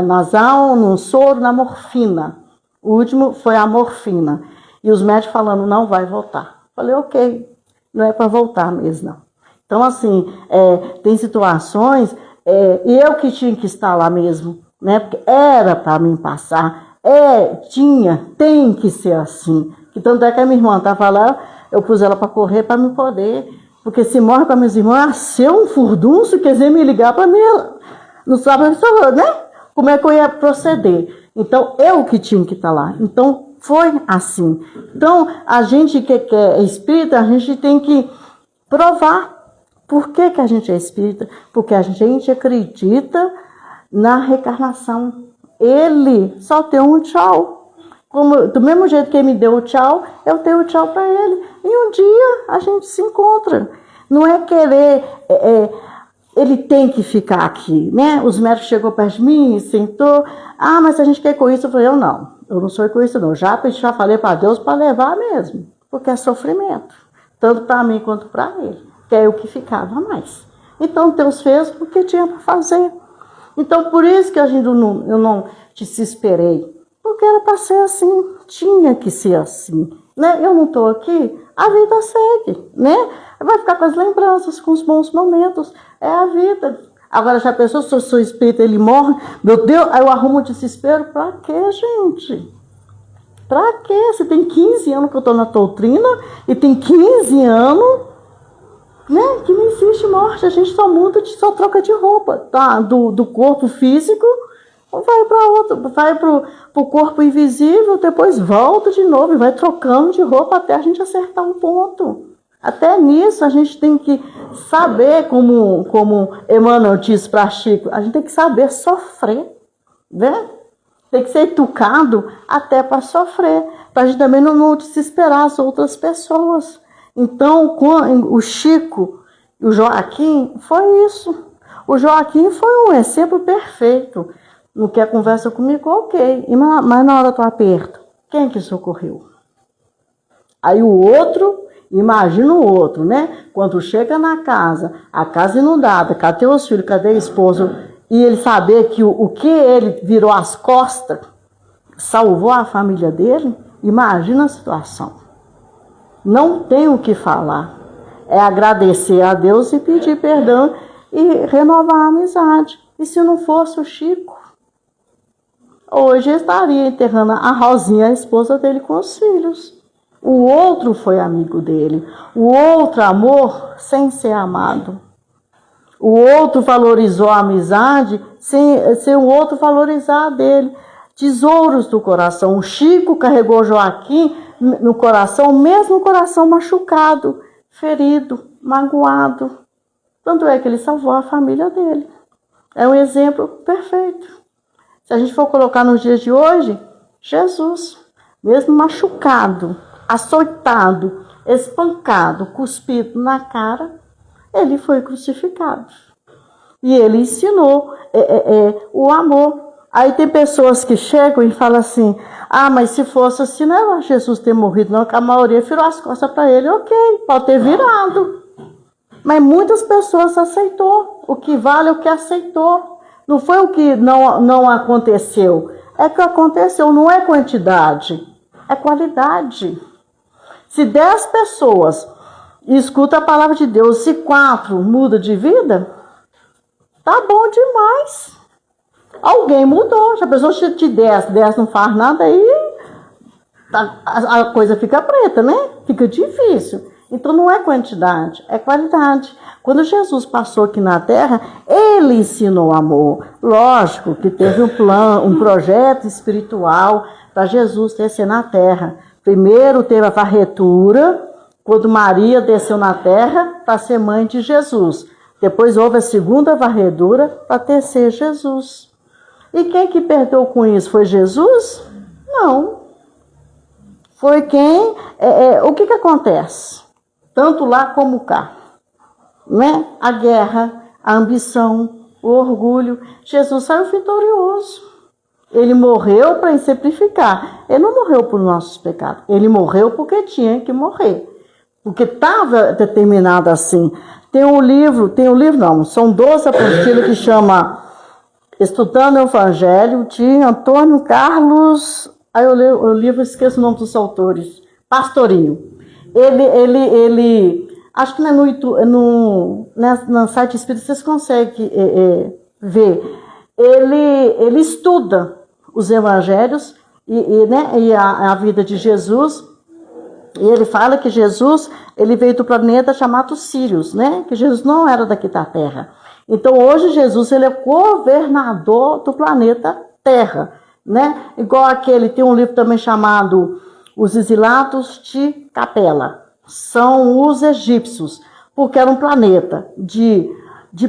nasal, no soro, na morfina. O último foi a morfina. E os médicos falando, não vai voltar. Falei, ok, não é para voltar mesmo, não. Então, assim, tem situações, eu que tinha que estar lá mesmo, né? Porque era para mim passar, tem que ser assim. Que tanto é que a minha irmã estava lá, eu pus ela para correr para me poder. Porque se morre com as minhas irmãs, nasceu um furdunço, quer dizer, me ligar para mim, não sabe, né? Como é que eu ia proceder? Então, eu que tinha que estar lá. Então, foi assim. Então, a gente que é espírita, a gente tem que provar. Por que a gente é espírita? Porque a gente acredita na reencarnação. Ele só tem um tchau. Do mesmo jeito que ele me deu o tchau, eu tenho o tchau para ele. E um dia a gente se encontra. Não é querer... ele tem que ficar aqui, né? Os médicos chegou perto de mim, sentou. Mas a gente quer egoísta. Eu falei, eu não sou egoísta não. Já falei para Deus para levar mesmo. Porque é sofrimento. Tanto para mim quanto para ele. Que é o que ficava mais. Então Deus fez o que tinha para fazer. Então por isso que eu não desesperei. Porque era para ser assim. Tinha que ser assim. Né? Eu não estou aqui a vida segue, né? Vai ficar com as lembranças, com os bons momentos. É a vida. Agora, já pensou se o seu espírito ele morre? Meu Deus, aí eu arrumo desespero. Pra quê, gente? Pra quê? Você tem 15 anos que eu estou na doutrina e tem 15 anos, né, que não existe morte. A gente só muda, só troca de roupa, tá? Do corpo físico, vai para outro, vai para o corpo invisível, depois volta de novo e vai trocando de roupa até a gente acertar um ponto. Até nisso a gente tem que saber, como Emmanuel disse para Chico, a gente tem que saber sofrer, né? Tem que ser educado até para sofrer, para a gente também não desesperar as outras pessoas. Então, o Chico e o Joaquim foi isso. O Joaquim foi um exemplo perfeito. Não quer conversa comigo? Ok. Mas na hora do aperto, quem que socorreu? Aí o outro, imagina o outro, né? Quando chega na casa, a casa inundada, cadê os filhos, cadê a esposa? E ele saber que o que ele virou as costas salvou a família dele, imagina a situação. Não tem o que falar. É agradecer a Deus e pedir perdão e renovar a amizade. E se não fosse o Chico, hoje estaria enterrando a Rosinha, a esposa dele, com os filhos. O outro foi amigo dele. O outro amor sem ser amado. O outro valorizou a amizade sem o outro valorizar a dele. Tesouros do coração. O Chico carregou Joaquim no coração, mesmo o coração machucado, ferido, magoado. Tanto é que ele salvou a família dele. É um exemplo perfeito. Se a gente for colocar nos dias de hoje, Jesus, mesmo machucado, açoitado, espancado, cuspido na cara, ele foi crucificado. E ele ensinou o amor. Aí tem pessoas que chegam e falam assim, mas se fosse assim, não era Jesus ter morrido, não, que a maioria virou as costas para ele. Ok, pode ter virado. Mas muitas pessoas aceitou. O que vale é o que aceitou. Não foi o que não aconteceu. É que aconteceu, não é quantidade, é qualidade. Se 10 pessoas escutam a palavra de Deus, se 4 mudam de vida, tá bom demais. Alguém mudou. Já pensou se de 10 não faz nada, aí a coisa fica preta, né? Fica difícil. Então não é quantidade, é qualidade. Quando Jesus passou aqui na Terra, ele ensinou amor. Lógico que teve um projeto espiritual para Jesus descer na Terra. Primeiro teve a varretura, quando Maria desceu na Terra para ser mãe de Jesus. Depois houve a segunda varredura para tecer Jesus. E quem que perdeu com isso? Foi Jesus? Não. Foi quem... o que acontece? Tanto lá como cá. Né? A guerra, a ambição, o orgulho. Jesus saiu vitorioso. Ele morreu para exemplificar. Ele não morreu por nossos pecados. Ele morreu porque tinha que morrer. Porque estava determinado assim. Tem um livro não, são 12 apostilas que chama Estudando o Evangelho, de Antônio Carlos, aí o livro, esqueço o nome dos autores, Pastorinho. Ele acho que no site espírita vocês conseguem ver. Ele estuda os evangelhos e a vida de Jesus. E ele fala que Jesus, ele veio do planeta chamado Sírios, né? Que Jesus não era daqui da Terra. Então hoje Jesus, ele é governador do planeta Terra, né? Igual tem um livro também chamado Os Exilados de Capela. São os egípcios, porque era um planeta de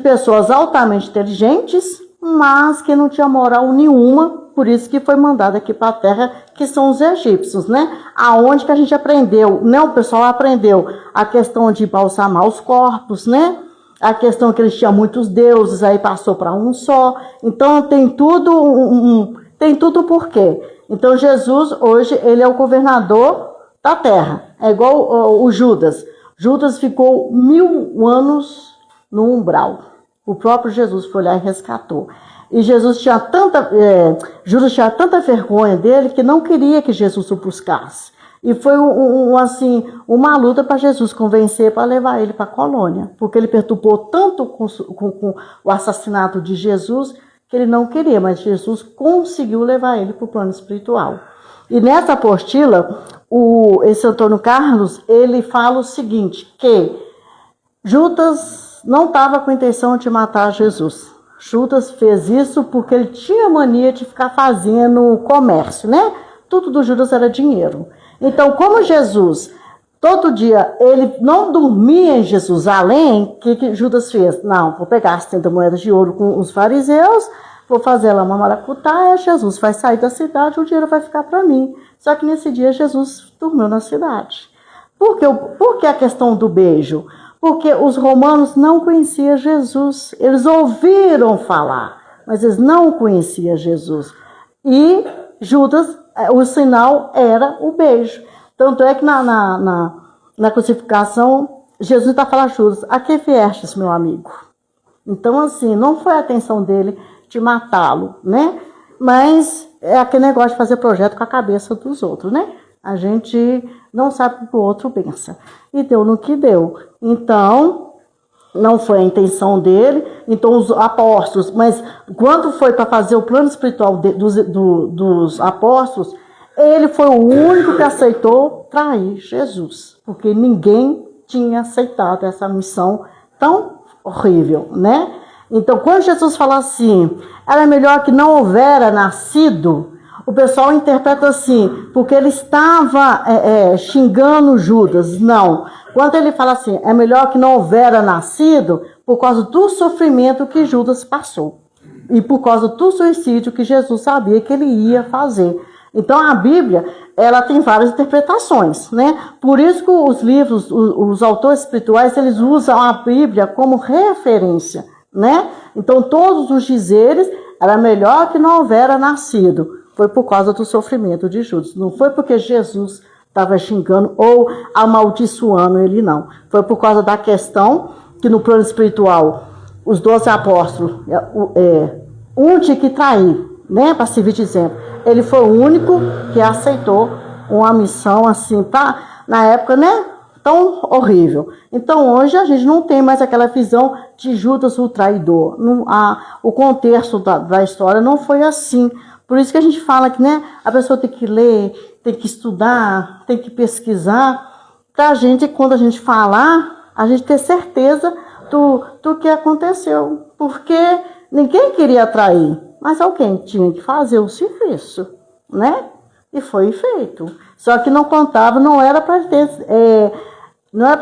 pessoas altamente inteligentes, mas que não tinha moral nenhuma, por isso que foi mandado aqui para a Terra, que são os egípcios, né? Aonde que a gente aprendeu, né? O pessoal aprendeu a questão de balsamar os corpos, né? A questão que eles tinham muitos deuses, aí passou para um só. Então tem tudo, tem tudo por quê? Então Jesus, hoje, ele é o governador da Terra. É igual o Judas. Judas ficou 1000 anos no umbral. O próprio Jesus foi lá e resgatou. E Judas tinha tanta vergonha dele que não queria que Jesus o buscasse. E foi assim, uma luta para Jesus convencer para levar ele para a colônia, porque ele perturbou tanto com o assassinato de Jesus que ele não queria, mas Jesus conseguiu levar ele para o plano espiritual. E nessa apostila, esse Antônio Carlos, ele fala o seguinte, que Judas não estava com a intenção de matar Jesus. Judas fez isso porque ele tinha mania de ficar fazendo comércio, né? Tudo do Judas era dinheiro. Então, como Jesus, todo dia, ele não dormia em Jerusalém, o que Judas fez? Não, vou pegar as 30 moedas de ouro com os fariseus, vou fazer lá uma maracutaia, Jesus vai sair da cidade, o dinheiro vai ficar para mim. Só que nesse dia Jesus dormiu na cidade. Por que a questão do beijo? Porque os romanos não conheciam Jesus. Eles ouviram falar, mas eles não conheciam Jesus. E Judas, o sinal era o beijo. Tanto é que na crucificação, Jesus está falando a Judas, a que viestes, meu amigo? Então, assim, não foi a intenção dele de matá-lo, né? Mas é aquele negócio de fazer projeto com a cabeça dos outros, né? A gente não sabe o que o outro pensa. E deu no que deu. Então, não foi a intenção dele. Então, os apóstolos... Mas quando foi para fazer o plano espiritual dos apóstolos, ele foi o único que aceitou trair Jesus. Porque ninguém tinha aceitado essa missão tão horrível, né? Então, quando Jesus fala assim, era melhor que não houvera nascido, o pessoal interpreta assim, porque ele estava xingando Judas. Não. Quando ele fala assim, é melhor que não houvera nascido, por causa do sofrimento que Judas passou. E por causa do suicídio que Jesus sabia que ele ia fazer. Então, a Bíblia, ela tem várias interpretações, né? Por isso que os livros, os autores espirituais, eles usam a Bíblia como referência, né? Então, todos os dizeres, era melhor que não houvera nascido. Foi por causa do sofrimento de Judas. Não foi porque Jesus estava xingando ou amaldiçoando ele, não. Foi por causa da questão que no plano espiritual, os 12 apóstolos, um tinha que trair, né? Para servir de exemplo. Ele foi o único que aceitou uma missão assim, na época, né? Tão horrível. Então, hoje a gente não tem mais aquela visão de Judas o traidor. O contexto da história não foi assim. Por isso que a gente fala que, né, a pessoa tem que ler, tem que estudar, tem que pesquisar, para a gente, quando a gente falar, a gente ter certeza do que aconteceu. Porque ninguém queria trair, mas alguém tinha que fazer o serviço, né? E foi feito. Só que não contava, não era para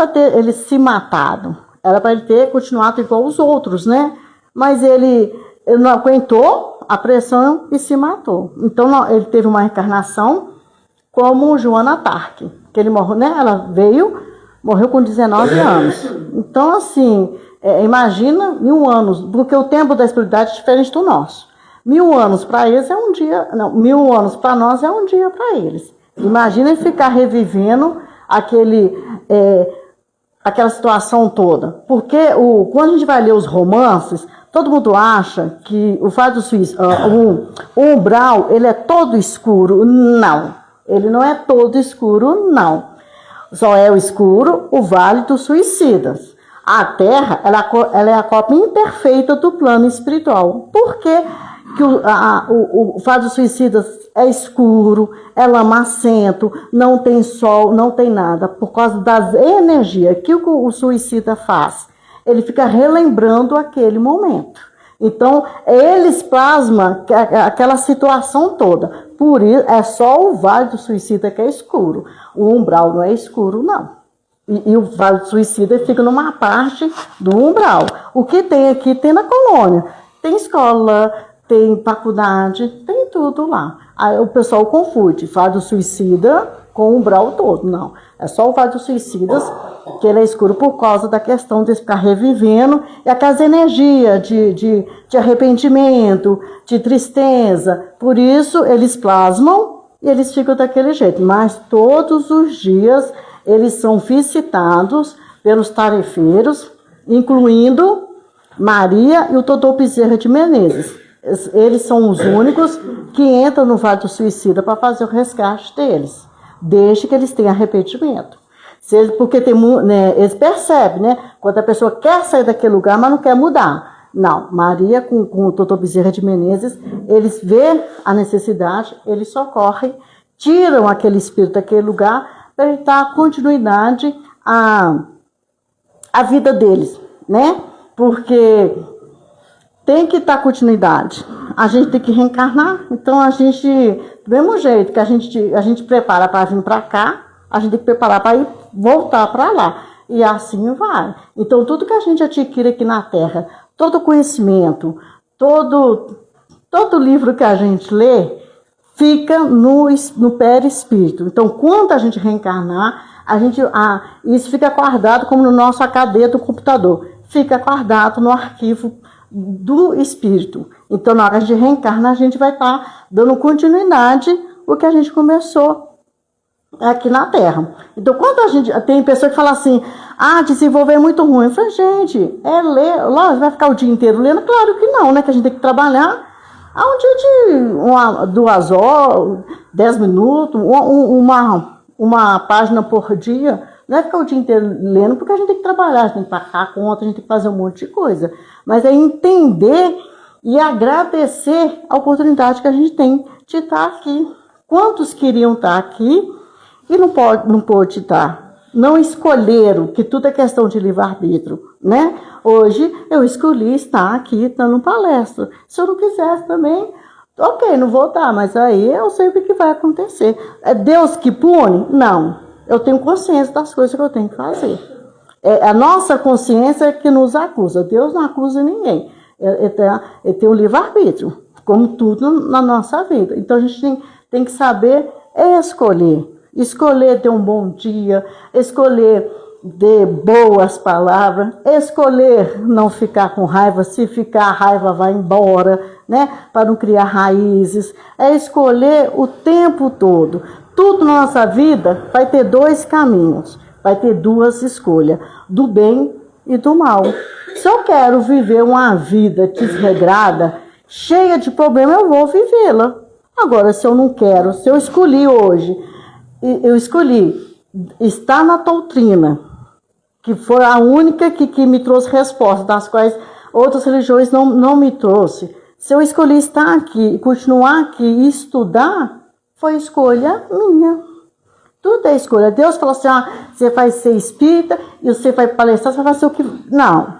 ter ele se matado, era para ele ter continuado igual os outros, né? Mas ele não aguentou a pressão e se matou. Então, ele teve uma reencarnação como Joana d'Arc, que ele morreu, né? Ela morreu com 19 anos. Então, assim, imagina 1000 anos, porque o tempo da espiritualidade é diferente do nosso. 1000 anos para eles é um dia, não, 1000 anos para nós é um dia para eles. Imagina ficar revivendo aquela situação toda. Porque quando a gente vai ler os romances, todo mundo acha que o Vale do Suicídio, o umbral, ele é todo escuro. Não, ele não é todo escuro, não. Só é o escuro o Vale dos Suicidas. A Terra, ela é a cópia imperfeita do plano espiritual. Por que o Vale dos Suicidas é escuro, é lamacento, não tem sol, não tem nada? Por causa das energias. O que o suicida faz? Ele fica relembrando aquele momento. Então, eles plasmam aquela situação toda. Por isso, é só o Vale do Suicida que é escuro. O umbral não é escuro, não. E o Vale do Suicida fica numa parte do umbral. O que tem aqui, tem na colônia. Tem escola, tem faculdade, tem tudo lá. Aí o pessoal confunde Vale do Suicida com o umbral todo. Não, é só o Vale dos Suicidas, que ele é escuro por causa da questão de ficar revivendo e aquelas energias de arrependimento, de tristeza. Por isso, eles plasmam e eles ficam daquele jeito. Mas todos os dias eles são visitados pelos tarefeiros, incluindo Maria e o Todô Bezerra de Menezes. Eles são os únicos que entram no Vale do Suicida para fazer o resgate deles. Deixe que eles tenham arrependimento. Porque né, eles percebem, né? Quando a pessoa quer sair daquele lugar, mas não quer mudar. Não, Maria com o doutor Bezerra de Menezes, eles vê a necessidade, eles socorrem, tiram aquele espírito daquele lugar para ele dar continuidade à vida deles, né? Porque tem que dar continuidade. A gente tem que reencarnar, então a gente, do mesmo jeito que a gente prepara para vir para cá, a gente tem que preparar para ir voltar para lá. E assim vai. Então tudo que a gente adquire aqui na Terra, todo conhecimento, todo livro que a gente lê, fica no perispírito. Então quando a gente reencarnar, isso fica guardado como no nosso HD do computador. Fica guardado no arquivo do espírito. Então, na hora de reencarnar, a gente vai estar dando continuidade o que a gente começou aqui na Terra. Então, quando a gente tem pessoa que fala assim, desenvolver é muito ruim. Eu falei, gente, ler, lógico, vai ficar o dia inteiro lendo? Claro que não, né? Que a gente tem que trabalhar um dia de 2 horas, 10 minutos, uma página por dia. Não é ficar o dia inteiro lendo, porque a gente tem que trabalhar, a gente tem que pagar a conta, a gente tem que fazer um monte de coisa. Mas é entender e agradecer a oportunidade que a gente tem de estar aqui. Quantos queriam estar aqui e não pôde estar? Não escolheram, que tudo é questão de livre-arbítrio, né? Hoje eu escolhi estar aqui dando palestra. Se eu não quisesse também, ok, não vou dar, mas aí eu sei o que vai acontecer. É Deus que pune? Não. Eu tenho consciência das coisas que eu tenho que fazer. É a nossa consciência que nos acusa. Deus não acusa ninguém. Ele tem o livre-arbítrio, como tudo na nossa vida. Então a gente tem que saber escolher. Escolher ter um bom dia, escolher ter boas palavras, escolher não ficar com raiva. Se ficar, a raiva vai embora, né? Para não criar raízes. É escolher o tempo todo. Tudo na nossa vida vai ter 2 caminhos, vai ter 2 escolhas, do bem e do mal. Se eu quero viver uma vida desregrada, cheia de problemas, eu vou vivê-la. Agora, se eu não quero, se eu escolhi hoje, eu escolhi estar na doutrina, que foi a única que me trouxe respostas, das quais outras religiões não me trouxe. Se eu escolhi estar aqui, continuar aqui e estudar, foi escolha minha. Tudo é escolha. Deus falou assim, você vai ser espírita e você vai palestrar, você vai fazer o que... Não,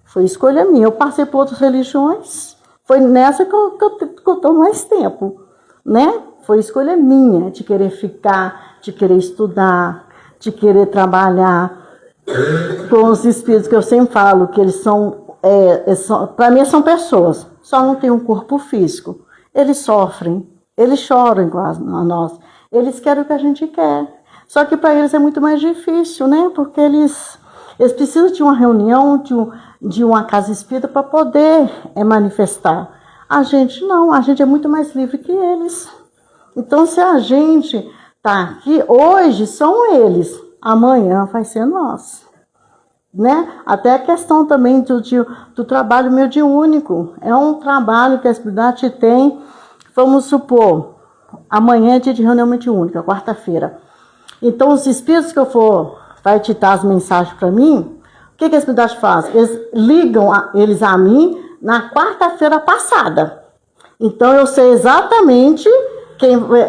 foi escolha minha. Eu passei por outras religiões, foi nessa que eu estou mais tempo, né? Foi escolha minha de querer ficar, de querer estudar, de querer trabalhar com os espíritos, que eu sempre falo que eles para mim são pessoas, só não tem um corpo físico. Eles sofrem. Eles choram igual a nós. Eles querem o que a gente quer. Só que para eles é muito mais difícil, né? Porque eles precisam de uma reunião, de uma casa espírita para poder manifestar. A gente não, a gente é muito mais livre que eles. Então, se a gente está aqui, hoje são eles, amanhã vai ser nós. Né? Até a questão também do trabalho mediúnico. É um trabalho que a espiritualidade tem. Vamos supor, amanhã é dia de reunião mediúnica, quarta-feira. Então, os espíritos que eu for, vai ditar as mensagens para mim, o que a espiritualidade faz? Eles ligam eles a mim na quarta-feira passada. Então, eu sei exatamente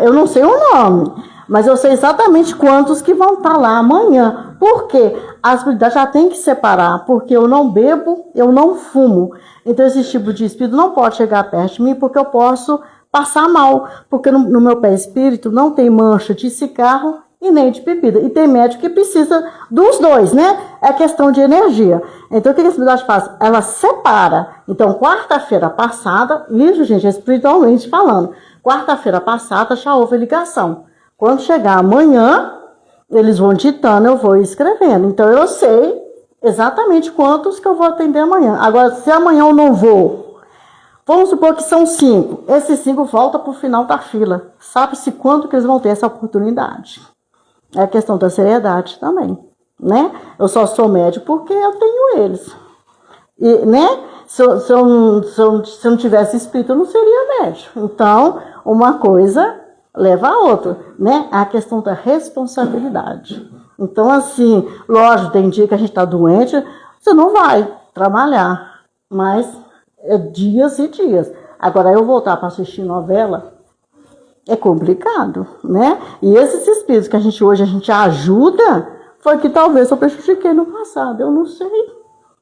eu não sei o nome, mas eu sei exatamente quantos que vão estar lá amanhã. Por quê? A espiritualidade já tem que separar, porque eu não bebo, eu não fumo. Então, esse tipo de espírito não pode chegar perto de mim, porque eu posso passar mal, porque no meu pé espírito não tem mancha de cigarro e nem de bebida. E tem médico que precisa dos 2, né? É questão de energia. Então, o que a espiritualidade faz? Ela separa. Então, quarta-feira passada, isso, gente, é espiritualmente falando, quarta-feira passada já houve ligação. Quando chegar amanhã, eles vão ditando, eu vou escrevendo. Então, eu sei exatamente quantos que eu vou atender amanhã. Agora, se amanhã eu não vou, vamos supor que são 5. Esses 5 voltam para o final da fila. Sabe-se quando que eles vão ter essa oportunidade. É a questão da seriedade também, né? Eu só sou médico porque eu tenho eles. E, né? Se eu não tivesse espírito, eu não seria médico. Então, uma coisa leva a outra, né? A questão da responsabilidade. Então, assim, lógico, tem dia que a gente está doente, você não vai trabalhar, mas é dias e dias. Agora, eu voltar para assistir novela é complicado, né? E esses espíritos que hoje a gente ajuda, foi que talvez eu prejudiquei no passado, eu não sei,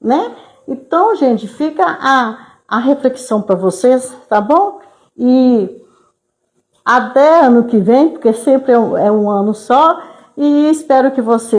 né? Então, gente, fica a reflexão para vocês, tá bom? E até ano que vem, porque sempre é um ano só, e espero que vocês